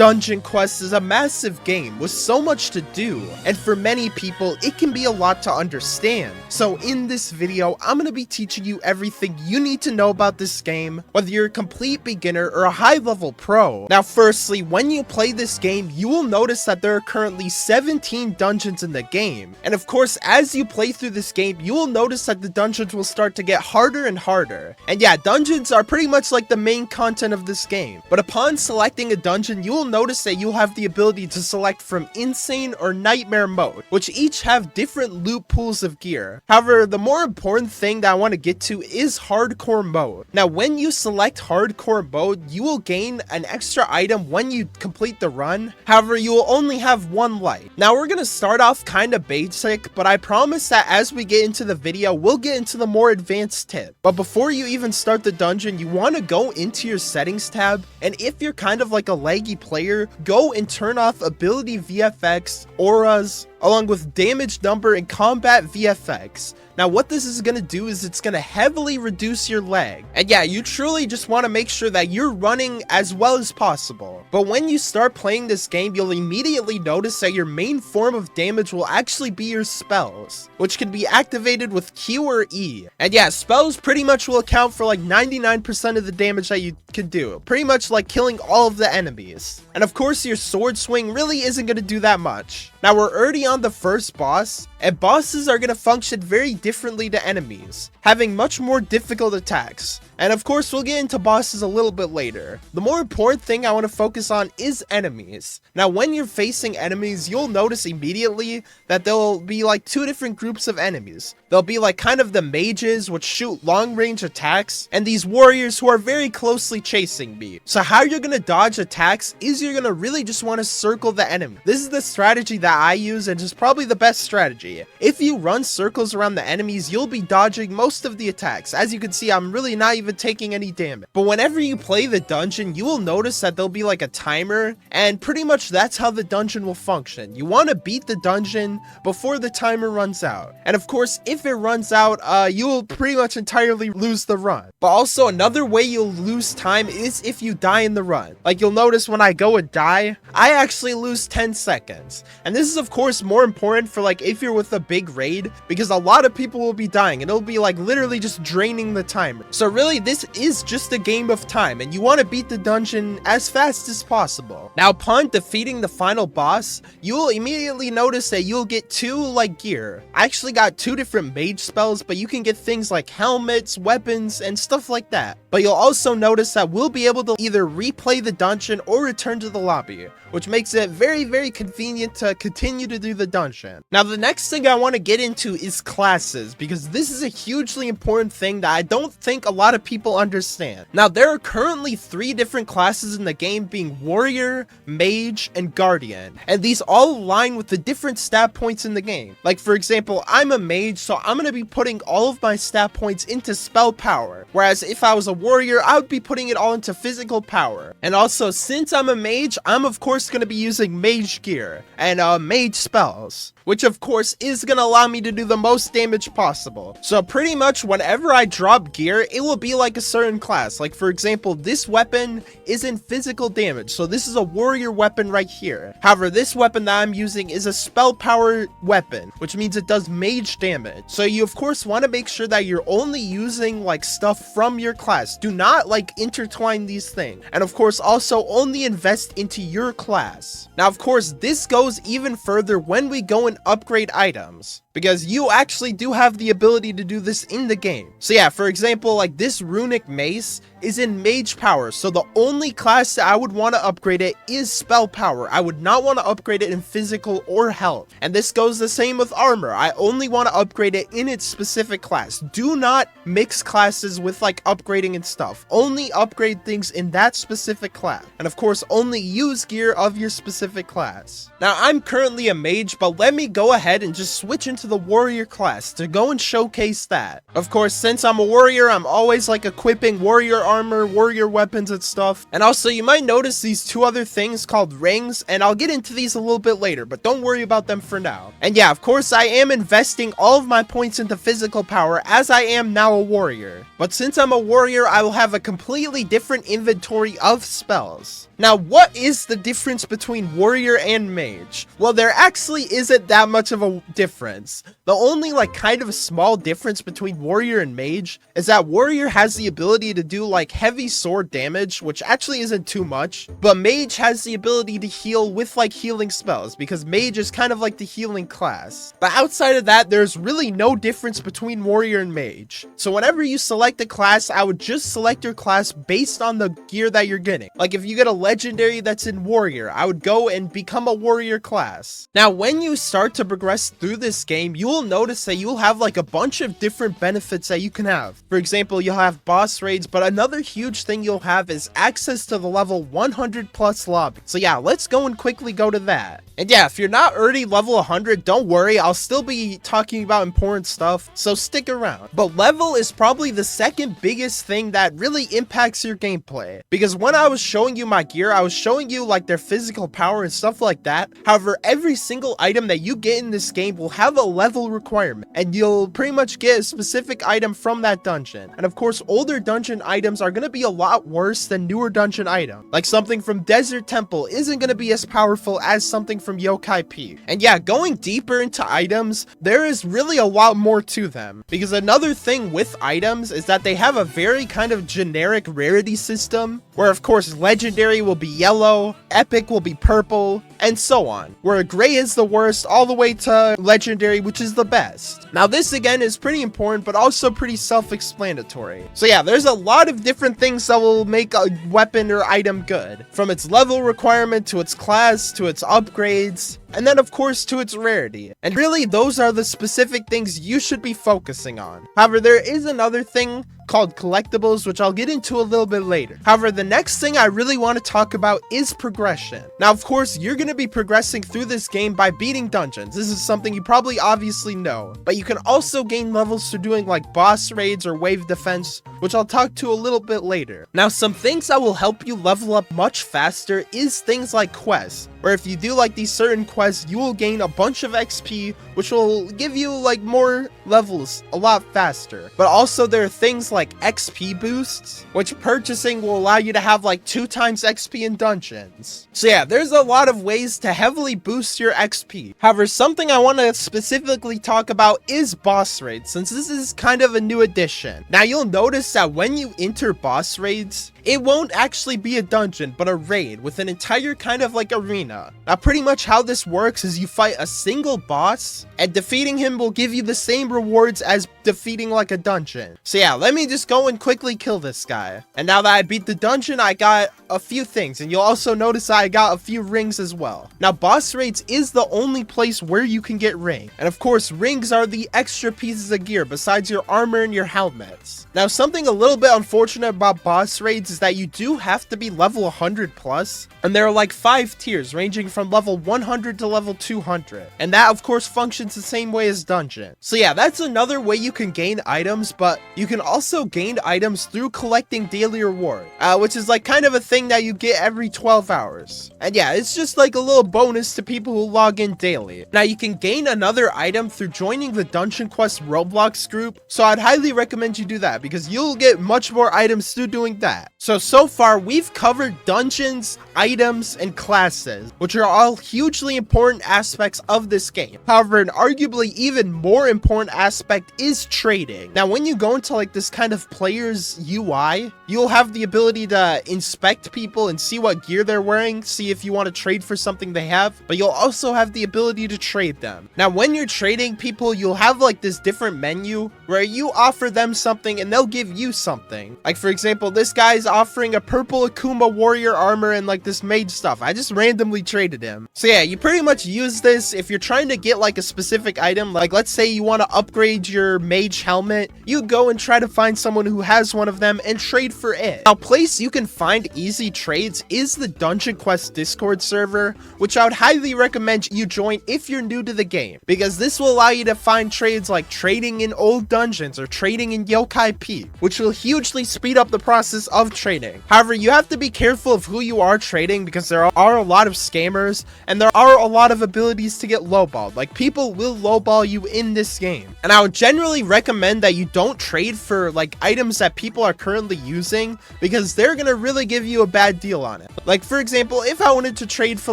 Dungeon Quest is a massive game with so much to do, and for many people, it can be a lot to understand. So in this video, I'm going to be teaching you everything you need to know about this game, whether you're a complete beginner or a high-level pro. Now firstly, when you play this game, you will notice that there are currently 17 dungeons in the game. And of course, as you play through this game, you will notice that the dungeons will start to get harder and harder. And yeah, dungeons are pretty much like the main content of this game. But upon selecting a dungeon, you will notice that you'll have the ability to select from Insane or Nightmare mode, which each have different loot pools of gear. However, the more important thing that I want to get to is Hardcore mode. Now, when you select Hardcore mode, you will gain an extra item when you complete the run. However, you will only have one life. Now, we're going to start off kind of basic, but I promise that as we get into the video, we'll get into the more advanced tip. But before you even start the dungeon, you want to go into your settings tab, and if you're kind of like a laggy player, go and turn off ability VFX, auras, along with damage number and combat VFX. Now what this is going to do is it's going to heavily reduce your lag. And yeah, you truly just want to make sure that you're running as well as possible. But when you start playing this game, you'll immediately notice that your main form of damage will actually be your spells, which can be activated with Q or E. And yeah, spells pretty much will account for like 99% of the damage that you can do, pretty much like killing all of the enemies. And of course, your sword swing really isn't going to do that much. Now we're already on the first boss, and bosses are going to function very differently to enemies, having much more difficult attacks. And of course, we'll get into bosses a little bit later. The more important thing I want to focus on is enemies. Now, when you're facing enemies, you'll notice immediately that there'll be like two different groups of enemies. There'll be like kind of the mages, which shoot long range attacks, and these warriors who are very closely chasing me. So how you're going to dodge attacks is you're going to really just want to circle the enemy. This is the strategy that I use, and is probably the best strategy. If you run circles around the enemies, you'll be dodging most of the attacks. As you can see, I'm really not even taking any damage. But whenever you play the dungeon, you will notice that there'll be like a timer, and pretty much that's how the dungeon will function. You want to beat the dungeon before the timer runs out. And of course, if it runs out, you will pretty much entirely lose the run. But also another way you'll lose time is if you die in the run. Like you'll notice when I go and die, I actually lose 10 seconds. And this is of course more important for like if you're with a big raid, because a lot of people will be dying and it'll be like literally just draining the timer. So really this is just a game of time, and you want to beat the dungeon as fast as possible. Now upon defeating the final boss, you will immediately notice that you'll get two like gear. I actually got two different mage spells, but you can get things like helmets, weapons, and stuff like that. But you'll also notice that we'll be able to either replay the dungeon or return to the lobby, which makes it very convenient to continue to do the dungeon. Now the next thing I want to get into is classes, because this is a hugely important thing that I don't think a lot of people understand. Now there are currently 3 different classes in the game, being Warrior, Mage, and Guardian, and these all align with the different stat points in the game. Like for example, I'm a Mage, so I'm going to be putting all of my stat points into spell power, whereas if I was a Warrior, I would be putting it all into physical power. And also, since I'm a Mage, I'm of course going to be using mage gear and mage spells, which of course is going to allow me to do the most damage possible. So pretty much whenever I drop gear, it will be like a certain class. Like for example, this weapon is in physical damage, so this is a warrior weapon right here. However, this weapon that I'm using is a spell power weapon, which means it does mage damage. So you of course want to make sure that you're only using like stuff from your class. Do not like intertwine these things. And of course also only invest into your class. Now of course this goes even further when we go and upgrade items, because you actually do have the ability to do this in the game. So yeah, for example, like this runic mace is in mage power, so the only class that I would want to upgrade it is spell power. I would not want to upgrade it in physical or health. And this goes the same with armor. I only want to upgrade it in its specific class. Do not mix classes with like upgrading and stuff. Only upgrade things in that specific class. And of course, only use gear of your specific class. Now I'm currently a mage, mage, but let me go ahead and just switch into the warrior class to go and showcase that. Of course, since I'm a warrior, I'm always like equipping warrior armor, warrior weapons and stuff. And also, you might notice these two other things called rings, and I'll get into these a little bit later, but don't worry about them for now. And yeah, of course, I am investing all of my points into physical power as I am now a warrior. But since I'm a warrior, I will have a completely different inventory of spells. Now, what is the difference between warrior and mage? Well, there actually isn't that much of a difference. The only like kind of a small difference between warrior and mage is that warrior has the ability to do like heavy sword damage, which actually isn't too much, but mage has the ability to heal with like healing spells because mage is kind of like the healing class. But outside of that, there's really no difference between warrior and mage. So whenever you select a class, I would just select your class based on the gear that you're getting. Like if you get a legendary that's in warrior, I would go and become a warrior class. Now, when you start to progress through this game, you will notice that you'll have like a bunch of different benefits that you can have. For example, you'll have boss raids, but another huge thing you'll have is access to the level 100 plus lobby. So yeah, let's go and quickly go to that. And yeah, if you're not already level 100, don't worry, I'll still be talking about important stuff, so stick around. But level is probably the second biggest thing that really impacts your gameplay, because when I was showing you my gear, I was showing you like their physical power and stuff like that. However, every single item that you get in this game will have a level requirement, and you'll pretty much get a specific item from that dungeon. And of course, older dungeon items are going to be a lot worse than newer dungeon items. Like something from Desert Temple isn't going to be as powerful as something from Yokai Peak. And yeah, going deeper into items, there is really a lot more to them, because another thing with items is that they have a very kind of generic rarity system, where of course legendary will be yellow, epic will be purple, and so on, where gray is the worst all the way to legendary, which is the best. Now this again is pretty important, but also pretty self-explanatory. So yeah, there's a lot of different things that will make a weapon or item good, from its level requirement to its class to its upgrades, and then of course to its rarity. And really, those are the specific things you should be focusing on. However, there is another thing called collectables, which I'll get into a little bit later. However, the next thing I really want to talk about is progression. Now, of course, you're going to be progressing through this game by beating dungeons. This is something you probably obviously know, but you can also gain levels through doing like boss raids or wave defense, which I'll talk to a little bit later. Now, some things that will help you level up much faster is things like quests, where if you do like these certain quests, you will gain a bunch of XP, which will give you like more levels a lot faster. But also there are things like XP boosts, which purchasing will allow you to have like 2 times XP in dungeons. So yeah, there's a lot of ways to heavily boost your XP. However, something I want to specifically talk about is boss raids, since this is kind of a new addition. Now you'll notice that when you enter boss raids, it won't actually be a dungeon, but a raid with an entire kind of like arena. Now pretty much how this works is you fight a single boss, and defeating him will give you the same rewards as defeating like a dungeon. So yeah, let me just go and quickly kill this guy. And now that I beat the dungeon, I got a few things, and you'll also notice I got a few rings as well. Now boss raids is the only place where you can get rings, and of course rings are the extra pieces of gear besides your armor and your helmets. Now something a little bit unfortunate about boss raids is that you do have to be level 100 plus, and there are like 5 tiers ranging from level 100 to level 200, and that of course functions the same way as dungeon. So yeah, that's another way you can gain items, but you can also gain items through collecting daily reward, which is like kind of a thing that you get every 12 hours. And yeah, it's just like a little bonus to people who log in daily. Now you can gain another item through joining the Dungeon Quest Roblox group, so I'd highly recommend you do that, because you'll get much more items through doing that. So far we've covered dungeons, items, and classes, which are all hugely important aspects of this game. However, an arguably even more important aspect is trading. Now when you go into like this kind of player's UI, you'll have the ability to inspect people and see what gear they're wearing, see if you want to trade for something they have, but you'll also have the ability to trade them. Now when you're trading people, you'll have like this different menu where you offer them something and they'll give you something. Like for example, this guy's offering a purple Akuma warrior armor and like this mage stuff. I just randomly traded him. So yeah, you pretty much use this if you're trying to get like a specific item. Like let's say you want to upgrade your mage helmet, you go and try to find someone who has one of them and trade for it. Now, place you can find easy trades is the Dungeon Quest Discord server, which I would highly recommend you join if you're new to the game, because this will allow you to find trades like trading in old dungeons or trading in Yokai Peak, which will hugely speed up the process of trading. However, you have to be careful of who you are trading, because there are a lot of scammers and there are a lot of abilities to get lowballed. Like, people will lowball you in this game, and I would generally recommend that you don't trade for like items that people are currently using, because they're gonna really give you a bad deal on it. Like, for example, if I wanted to trade for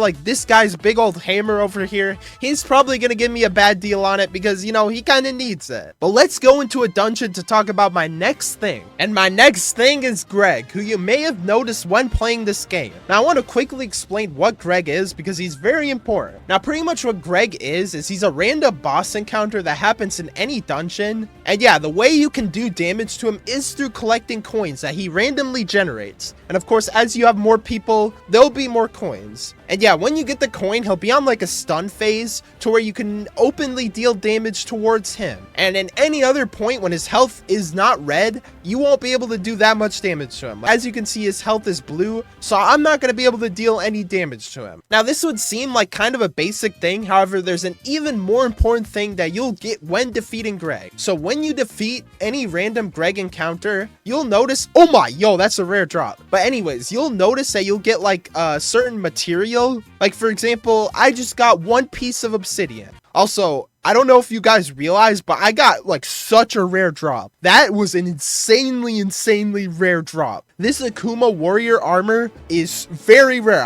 like this guy's big old hammer over here, he's probably gonna give me a bad deal on it because, you know, he kind of needs it. But let's go into a dungeon to talk about my next thing, and my next thing is Gregg, who you may have noticed when playing this game. Now, I want to quickly explain what Gregg is because he's very important. Now, pretty much what Gregg is he's a random boss encounter that happens in any dungeon, and yeah, the way you can do damage to him is through collecting coins that he randomly generates. And of course, as you have more people, there'll be more coins. And yeah, when you get the coin, he'll be on like a stun phase to where you can openly deal damage towards him. And in any other point when his health is not red, you won't be able to do that much damage to him. As you can see, his health is blue, so I'm not going to be able to deal any damage to him. Now, this would seem like kind of a basic thing. However, there's an even more important thing that you'll get when defeating Gregg. So when you defeat any random Gregg encounter, you'll notice, oh my, yo, that's a rare drop. But anyways, you'll notice that you'll get like a certain material. Like, for example, I just got one piece of obsidian. Also, I don't know if you guys realize, but I got like such a rare drop. That was an insanely rare drop. This Akuma warrior armor is very rare.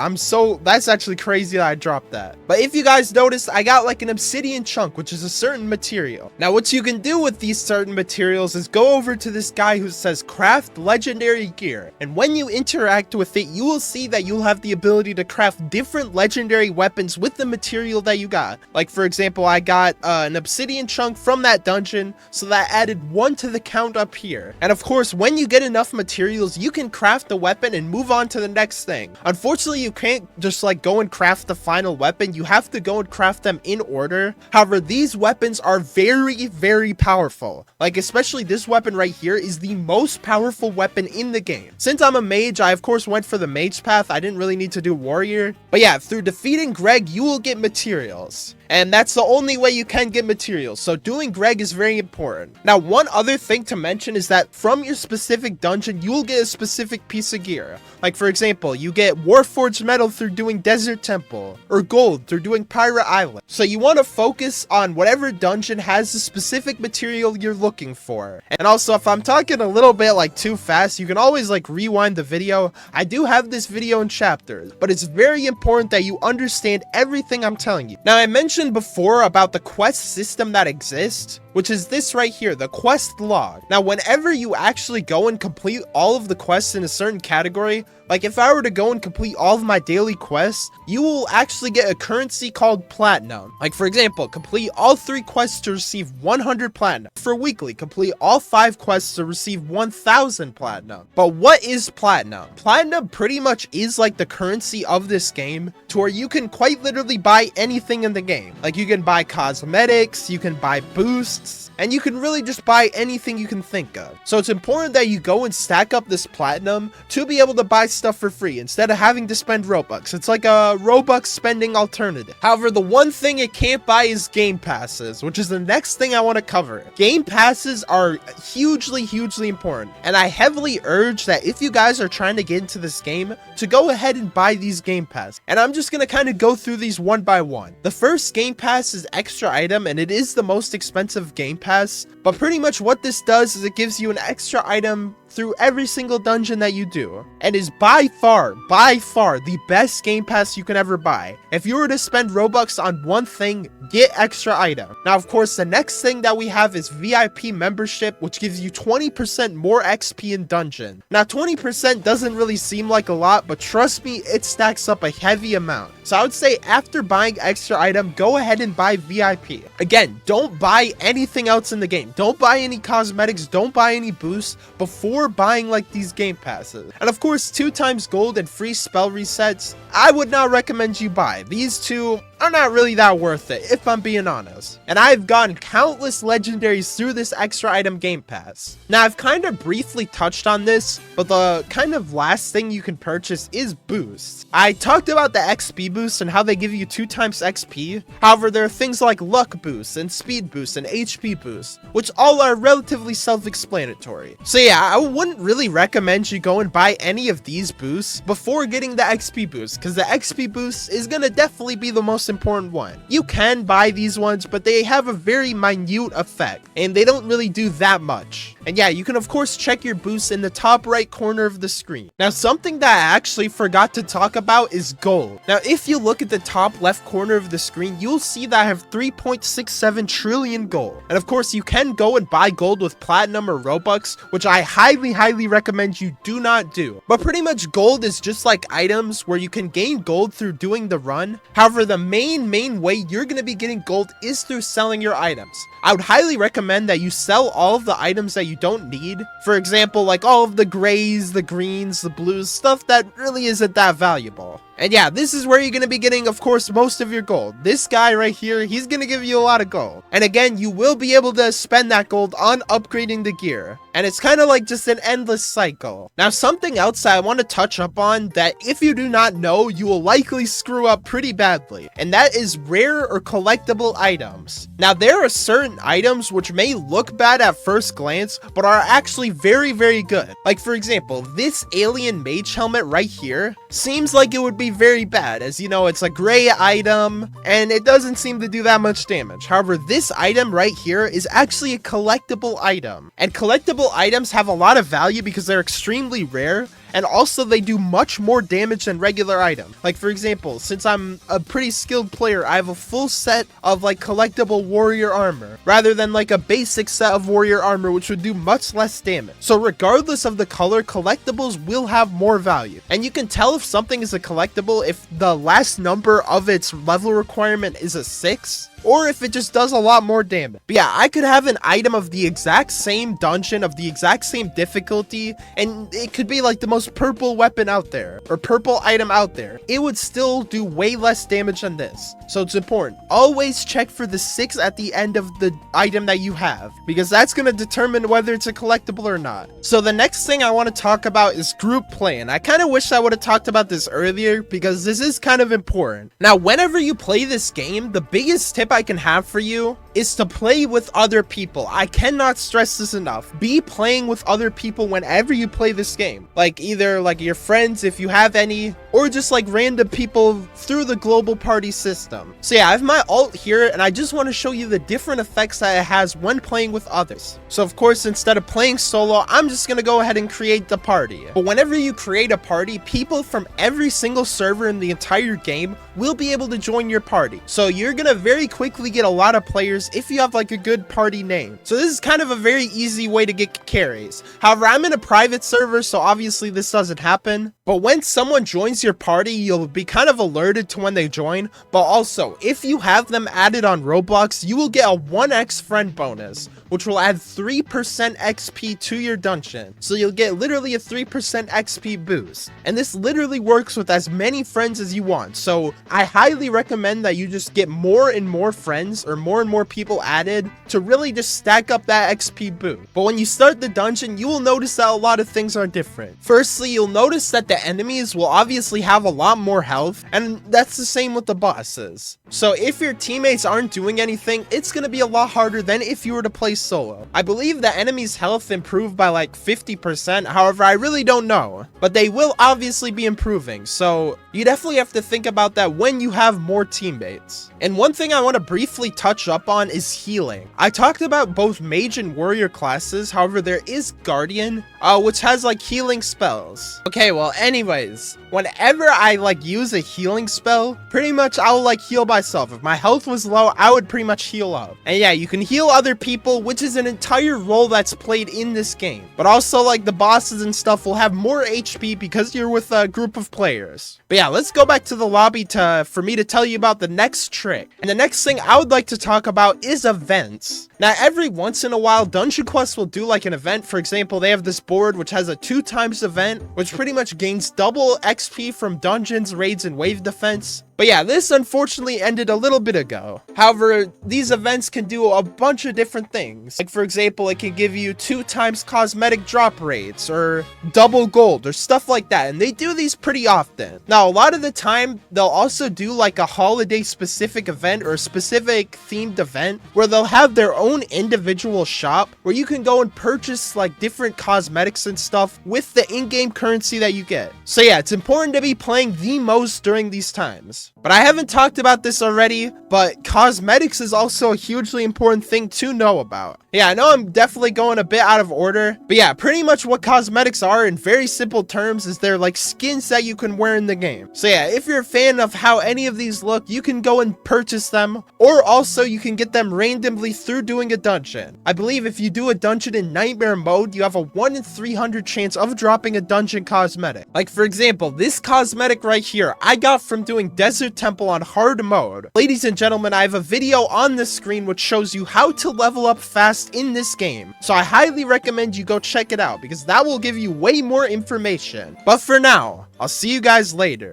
That's actually crazy that I dropped that. But if you guys noticed, I got like an obsidian chunk, which is a certain material. Now, what you can do with these certain materials is go over to this guy who says craft legendary gear. And when you interact with it, you will see that you'll have the ability to craft different legendary weapons with the material that you got. Like, for example, I got an obsidian chunk from that dungeon, so that added 1 to the count up here. And of course, when you get enough materials, you can craft the weapon and move on to the next thing. Unfortunately, you can't just like go and craft the final weapon. You have to go and craft them in order. However, these weapons are very powerful. Like, especially this weapon right here is the most powerful weapon in the game. Since I'm a mage, I of course went for the mage path. I didn't really need to do warrior. But yeah, through defeating Gregg, you will get materials. And that's the only way you can get materials. So doing Gregg is very important. Now, one other thing to mention is that from your specific dungeon, you will get a specific piece of gear. Like, for example, you get Warforged metal through doing Desert Temple, or gold through doing Pirate Island. So you want to focus on whatever dungeon has the specific material you're looking for. And also, if I'm talking a little bit like too fast, you can always like rewind the video. I do have this video in chapters, but it's very important that you understand everything I'm telling you. Now, I mentioned before about the quest system that exists, which is this right here, the quest log. Now, whenever you actually go and complete all of the quests in a certain category, like if I were to go and complete all of my daily quests, you will actually get a currency called platinum. Like, for example, complete all 3 quests to receive 100 platinum. For weekly, complete all 5 quests to receive 1000 platinum. But what is platinum? Platinum pretty much is like the currency of this game, to where you can quite literally buy anything in the game. Like, you can buy cosmetics, you can buy boosts, and you can really just buy anything you can think of. So it's important that you go and stack up this platinum to be able to buy stuff for free instead of having to spend Robux. It's like a Robux spending alternative. However, the one thing it can't buy is game passes, which is the next thing I want to cover. Game passes are hugely important, and I heavily urge that if you guys are trying to get into this game, to go ahead and buy these game passes. And I'm just gonna kind of go through these one by one. The first game pass is extra item, and it is the most expensive game pass, but pretty much what this does is it gives you an extra item through every single dungeon that you do, and is by far the best game pass you can ever buy. If you were to spend Robux on one thing, get extra item. Now, of course, the next thing that we have is VIP membership, which gives you 20% more XP in dungeon. Now, 20% doesn't really seem like a lot, but trust me, it stacks up a heavy amount. So I would say after buying extra item, go ahead and buy VIP. Again, don't buy anything else in the game. Don't buy any cosmetics, don't buy any boosts before buying like these game passes. And of course, 2 times gold and free spell resets, I would not recommend you buy. These two, are not really that worth it, if I'm being honest. And I've gotten countless legendaries through this extra item game pass. Now, I've kind of briefly touched on this, but the kind of last thing you can purchase is boosts. I talked about the XP boosts and how they give you 2 times XP. However, there are things like luck boosts and speed boosts and HP boosts, which all are relatively self-explanatory. So yeah, I wouldn't really recommend you go and buy any of these boosts before getting the XP boost, because the XP boost is gonna definitely be the most important one. You can buy these ones, but they have a very minute effect, and they don't really do that much. And yeah, you can of course check your boosts in the top right corner of the screen. Now, something that I actually forgot to talk about is gold. Now, if you look at the top left corner of the screen, you'll see that I have 3.67 trillion gold. And of course, you can go and buy gold with platinum or Robux, which I highly recommend you do not do. But pretty much gold is just like items where you can gain gold through doing the run. However, the main way you're going to be getting gold is through selling your items. I would highly recommend that you sell all of the items that you don't need. For example, like all of the grays, the greens, the blues, stuff that really isn't that valuable. And yeah, this is where you're going to be getting, of course, most of your gold. This guy right here, he's going to give you a lot of gold. And again, you will be able to spend that gold on upgrading the gear. And it's kind of like just an endless cycle. Now, something else I want to touch up on that if you do not know, you will likely screw up pretty badly. And that is rare or collectible items. Now, there are certain items which may look bad at first glance, but are actually very good. Like, for example, this alien mage helmet right here seems like it would be very bad, as you know, it's a gray item and it doesn't seem to do that much damage. However, this item right here is actually a collectible item, and collectible items have a lot of value because they're extremely rare, and also they do much more damage than regular items. Like, for example, since I'm a pretty skilled player, I have a full set of like collectible warrior armor rather than like a basic set of warrior armor, which would do much less damage. So regardless of the color, collectibles will have more value, and you can tell if something is a collectible if the last number of its level requirement is a 6, or if it just does a lot more damage. But yeah, I could have an item of the exact same dungeon, of the exact same difficulty, and it could be like the most purple weapon out there, or purple item out there. It would still do way less damage than this. So it's important. Always check for the 6 at the end of the item that you have, because that's going to determine whether it's a collectible or not. So the next thing I want to talk about is group play, and I kind of wish I would have talked about this earlier, because this is kind of important. Now, whenever you play this game, the biggest tip I can have for you is to play with other people. I cannot stress this enough. Be playing with other people whenever you play this game. Like either like your friends if you have any, or just like random people through the global party system. So yeah, I have my alt here and I just want to show you the different effects that it has when playing with others. So of course, instead of playing solo, I'm just gonna go ahead and create the party. But whenever you create a party, people from every single server in the entire game will be able to join your party. So you're gonna very quickly get a lot of players if you have like a good party name. So this is kind of a very easy way to get carries. However, I'm in a private server, so obviously this doesn't happen. But when someone joins your party, you'll be kind of alerted to when they join. But also, if you have them added on Roblox, you will get a 1x friend bonus, which will add 3% XP to your dungeon. So you'll get literally a 3% XP boost. And this literally works with as many friends as you want. So I highly recommend that you just get more and more friends, or more and more people added, to really just stack up that XP boost. But when you start the dungeon, you will notice that a lot of things are different. Firstly, you'll notice that the enemies will obviously have a lot more health, and that's the same with the bosses. So if your teammates aren't doing anything, it's going to be a lot harder than if you were to play solo. I believe the enemy's health improved by like 50%, however, I really don't know. But they will obviously be improving, so you definitely have to think about that when you have more teammates. And one thing I want to briefly touch up on is healing. I talked about both Mage and Warrior classes, however, there is Guardian, which has like healing spells. Okay, well, anyways, whenever I like use a healing spell, pretty much I'll like heal myself. If my health was low, I would pretty much heal up. And yeah, you can heal other people, which is an entire role that's played in this game. But also like the bosses and stuff will have more HP because you're with a group of players. But yeah, let's go back to the lobby for me to tell you about the next trick. And the next thing I would like to talk about is events. Now, every once in a while, Dungeon Quest will do like an event. For example, they have this board which has a 2x event, which pretty much gains double XP from dungeons, raids, and wave defense. But yeah, this unfortunately ended a little bit ago. However, these events can do a bunch of different things. Like for example, it can give you 2 times cosmetic drop rates or double gold or stuff like that. And they do these pretty often. Now, a lot of the time, they'll also do like a holiday specific event or a specific themed event where they'll have their own individual shop where you can go and purchase like different cosmetics and stuff with the in-game currency that you get. So yeah, it's important to be playing the most during these times. But I haven't talked about this already, but cosmetics is also a hugely important thing to know about. Yeah, I know I'm definitely going a bit out of order, but yeah, pretty much what cosmetics are in very simple terms is they're like skins that you can wear in the game. So yeah, if you're a fan of how any of these look, you can go and purchase them, or also you can get them randomly through doing a dungeon. I believe if you do a dungeon in nightmare mode, you have a 1 in 300 chance of dropping a dungeon cosmetic. Like for example, this cosmetic right here, I got from doing Desert Temple on hard mode. Ladies and gentlemen, I have a video on the screen which shows you how to level up fast in this game. So I highly recommend you go check it out because that will give you way more information. But for now, I'll see you guys later.